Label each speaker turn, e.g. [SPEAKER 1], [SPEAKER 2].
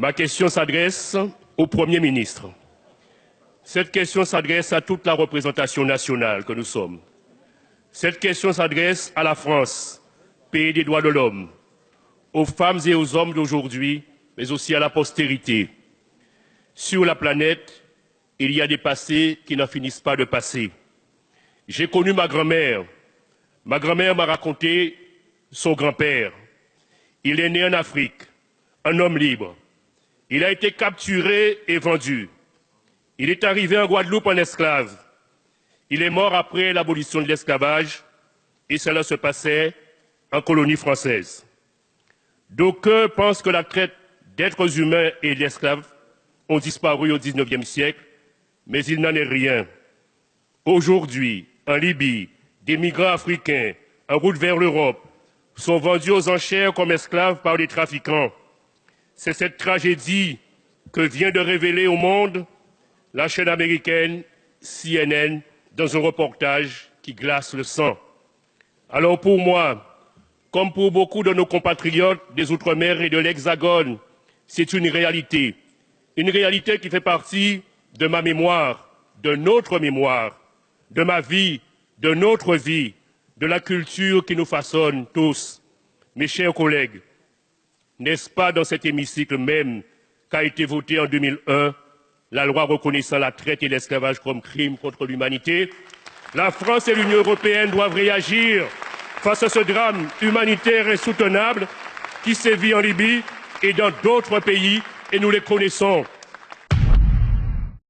[SPEAKER 1] Ma question s'adresse au Premier ministre. Cette question s'adresse à toute la représentation nationale que nous sommes. Cette question s'adresse à la France, pays des droits de l'homme, aux femmes et aux hommes d'aujourd'hui, mais aussi à la postérité. Sur la planète, il y a des passés qui n'en finissent pas de passer. J'ai connu ma grand-mère. Ma grand-mère m'a raconté son grand-père. Il est né en Afrique, un homme libre. Il a été capturé et vendu. Il est arrivé en Guadeloupe en esclave. Il est mort après l'abolition de l'esclavage et cela se passait en colonie française. D'aucuns pensent que la traite d'êtres humains et d'esclaves ont disparu au XIXe siècle, mais il n'en est rien. Aujourd'hui, en Libye, des migrants africains en route vers l'Europe sont vendus aux enchères comme esclaves par les trafiquants. C'est cette tragédie que vient de révéler au monde la chaîne américaine CNN dans un reportage qui glace le sang. Alors pour moi, comme pour beaucoup de nos compatriotes des Outre-mer et de l'Hexagone, c'est une réalité qui fait partie de ma mémoire, de notre mémoire, de ma vie, de notre vie, de la culture qui nous façonne tous. Mes chers collègues, n'est-ce pas dans cet hémicycle même qu'a été votée en 2001 la loi reconnaissant la traite et l'esclavage comme crime contre l'humanité? La France et l'Union européenne doivent réagir face à ce drame humanitaire insoutenable qui sévit en Libye et dans d'autres pays, et nous les connaissons.